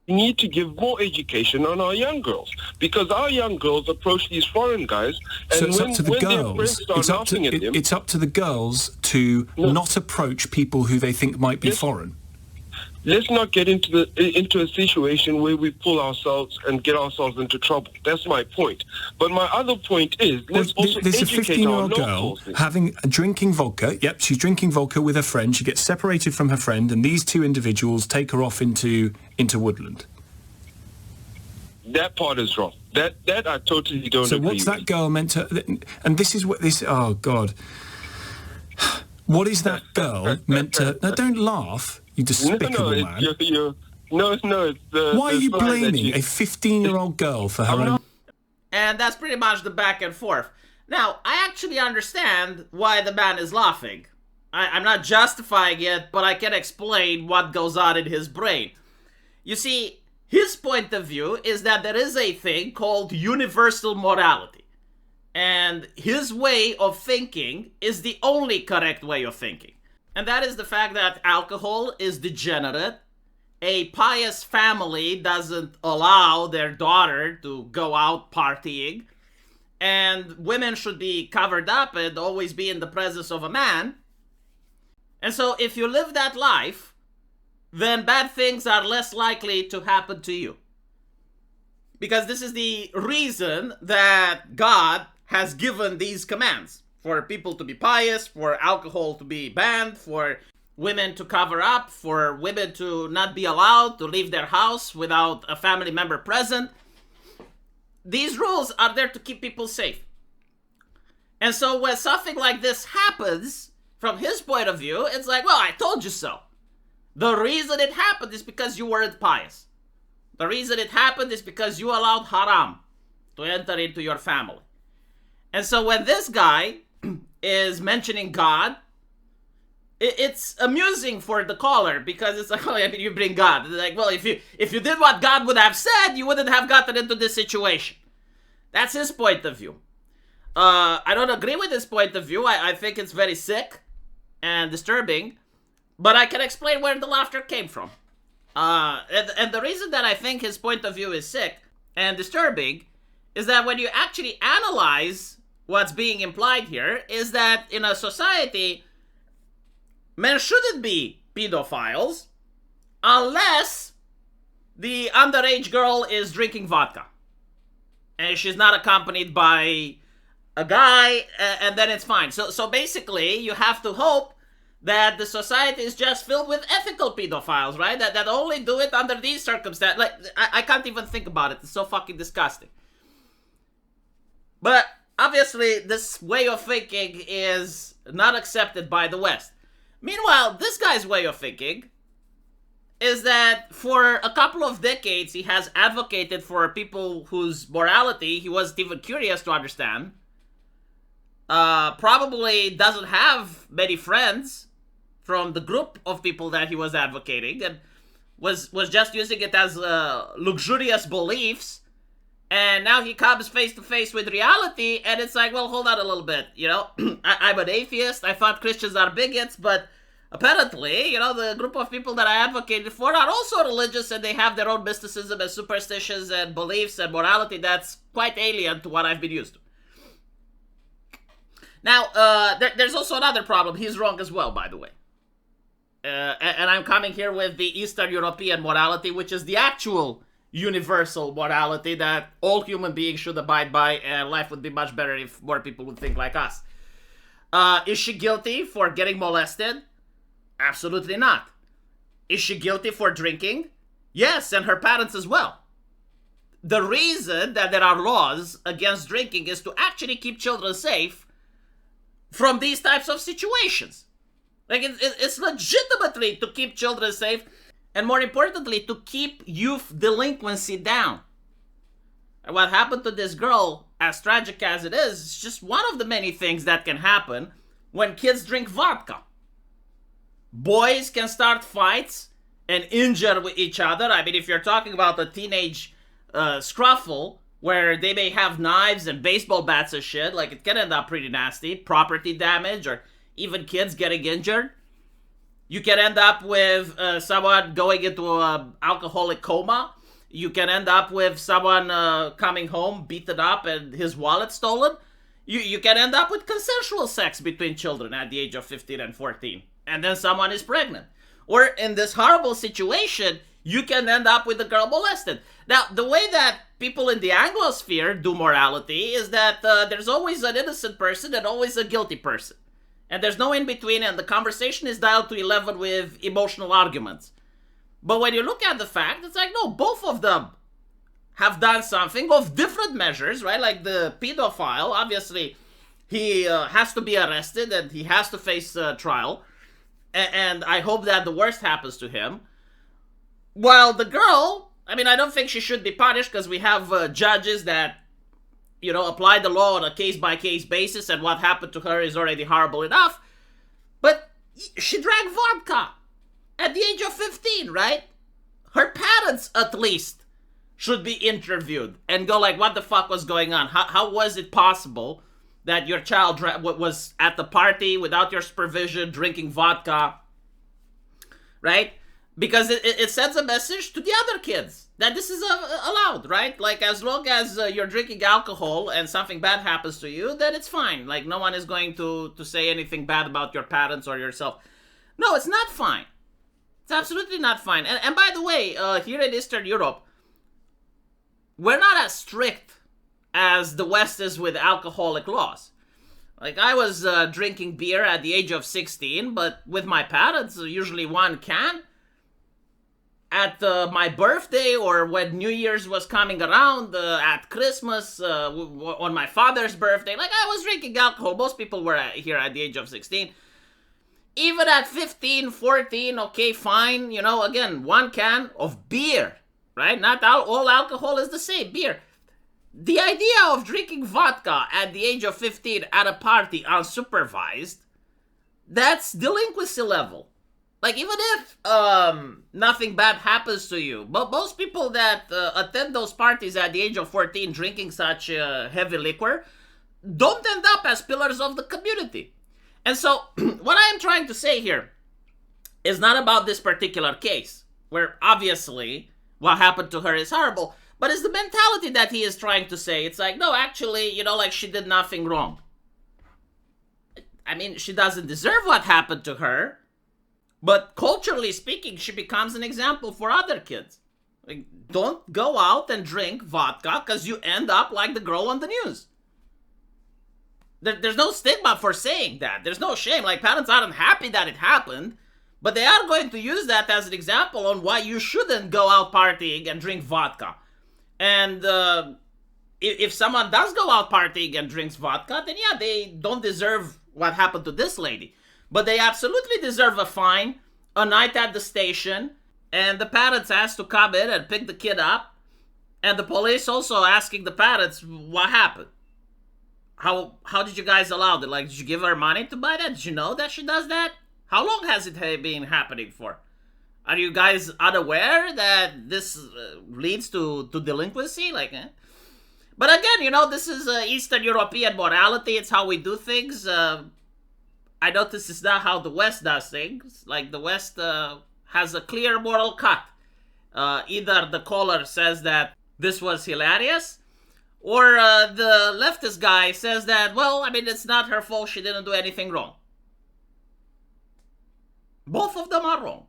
We need to give more education on our young girls, because our young girls approach these foreign guys, So and it's up to the when their friends girls. start laughing at them, It's up to the girls to No. not approach people who they think might be Yes. foreign. let's not get into a situation where we pull ourselves and get ourselves into trouble. That's my point. But my other point is, let's also There's a educate our 15-year-old girl locals. drinking vodka. Yep, she's drinking vodka with her friend. She gets separated from her friend, and these two individuals take her off into Woodland. That part is wrong. That I totally don't So agree what's that with. girl meant to... And this is what this... Oh, God. What is that girl meant to... No, don't laugh, you despicable man. It's the... Why are you slide that blaming a 15-year-old girl for her own... And that's pretty much the back and forth. Now, I actually understand why the man is laughing. I'm not justifying it, but I can explain what goes on in his brain. You see, his point of view is that there is a thing called universal morality. And his way of thinking is the only correct way of thinking. And that is the fact that alcohol is degenerate. A pious family doesn't allow their daughter to go out partying. And women should be covered up and always be in the presence of a man. And so if you live that life, then bad things are less likely to happen to you. Because this is the reason that God has given these commands. For people to be pious, for alcohol to be banned, for women to cover up, for women to not be allowed to leave their house without a family member present. These rules are there to keep people safe. And so when something like this happens, from his point of view, it's like, well, I told you so. The reason it happened is because you weren't pious. The reason it happened is because you allowed haram to enter into your family. And so when this guy is mentioning God, it's amusing for the caller, because it's like, oh, I mean, you bring God. It's like, well, if you did what God would have said, you wouldn't have gotten into this situation. That's his point of view. I don't agree with his point of view. I think it's very sick and disturbing, but I can explain where the laughter came from. And the reason that I think his point of view is sick and disturbing is that when you actually analyze what's being implied here, is that in a society, men shouldn't be pedophiles unless the underage girl is drinking vodka and she's not accompanied by a guy, and then it's fine. So basically, you have to hope that the society is just filled with ethical pedophiles, right? That only do it under these circumstances. Like, I can't even think about it. It's so fucking disgusting. But obviously, this way of thinking is not accepted by the West. Meanwhile, this guy's way of thinking is that for a couple of decades, he has advocated for people whose morality he wasn't even curious to understand. Probably doesn't have many friends from the group of people that he was advocating, and was just using it as luxurious beliefs. And now he comes face to face with reality, and it's like, well, hold on a little bit, you know? I'm an atheist. I thought Christians are bigots, but apparently, you know, the group of people that I advocated for are also religious, and they have their own mysticism and superstitions and beliefs and morality that's quite alien to what I've been used to. Now, there's also another problem. He's wrong as well, by the way. And I'm coming here with the Eastern European morality, which is the actual universal morality that all human beings should abide by, and life would be much better if more people would think like us. Is she guilty for getting molested? Absolutely not. Is she guilty for drinking? Yes, and her parents as well. The reason that there are laws against drinking is to actually keep children safe from these types of situations. Like, it's legitimately to keep children safe, and more importantly, to keep youth delinquency down. And what happened to this girl, as tragic as it is just one of the many things that can happen when kids drink vodka. Boys can start fights and injure with each other. I mean, if you're talking about a teenage scruffle where they may have knives and baseball bats and shit, like, it can end up pretty nasty. Property damage, or even kids getting injured. You can end up with someone going into an alcoholic coma. You can end up with someone coming home beaten up and his wallet stolen. You can end up with consensual sex between children at the age of 15 and 14. And then someone is pregnant. Or in this horrible situation, you can end up with a girl molested. Now, the way that people in the Anglosphere do morality is that there's always an innocent person and always a guilty person. And there's no in between, and the conversation is dialed to 11 with emotional arguments. But when you look at the fact, it's like, no, both of them have done something of different measures, right? Like the pedophile, obviously, he has to be arrested and he has to face trial. And I hope that the worst happens to him. While the girl, I mean, I don't think she should be punished because we have judges that, you know, apply the law on a case-by-case basis, and what happened to her is already horrible enough. But she drank vodka at the age of 15, right? Her parents, at least, should be interviewed and go like, what the fuck was going on? How was it possible that your child was at the party without your supervision, drinking vodka, right? Because it sends a message to the other kids that this is allowed, right? Like, as long as you're drinking alcohol and something bad happens to you, then it's fine. Like, no one is going to say anything bad about your parents or yourself. No, it's not fine. It's absolutely not fine. And by the way, here in Eastern Europe, we're not as strict as the West is with alcoholic laws. Like, I was drinking beer at the age of 16, but with my parents, usually one can. At my birthday, or when New Year's was coming around, at Christmas, on my father's birthday, like, I was drinking alcohol. Most people were here at the age of 16. Even at 15, 14, okay, fine. You know, again, one can of beer, right? Not all alcohol is the same, beer. The idea of drinking vodka at the age of 15 at a party unsupervised, that's delinquency level. Like, even if nothing bad happens to you, but most people that attend those parties at the age of 14 drinking such heavy liquor don't end up as pillars of the community. And so, what I am trying to say here is not about this particular case, where obviously what happened to her is horrible, but it's the mentality that he is trying to say. It's like, no, actually, you know, like, she did nothing wrong. I mean, she doesn't deserve what happened to her, but culturally speaking, she becomes an example for other kids. Like, don't go out and drink vodka because you end up like the girl on the news. There's no stigma for saying that. There's no shame. Like, parents aren't happy that it happened, but they are going to use that as an example on why you shouldn't go out partying and drink vodka. And if someone does go out partying and drinks vodka, then yeah, they don't deserve what happened to this lady. But they absolutely deserve a fine, a night at the station, and the parents asked to come in and pick the kid up, and the police also asking the parents what happened. How did you guys allow it? Like, did you give her money to buy that? Did you know that she does that? How long has it been happening for? Are you guys unaware that this leads to delinquency? Like, But again, you know, this is Eastern European morality. It's how we do things. I notice it's not how the West does things. Like, the West has a clear moral cut. Either the caller says that this was hilarious, or the leftist guy says that, well, I mean, it's not her fault, she didn't do anything wrong. Both of them are wrong.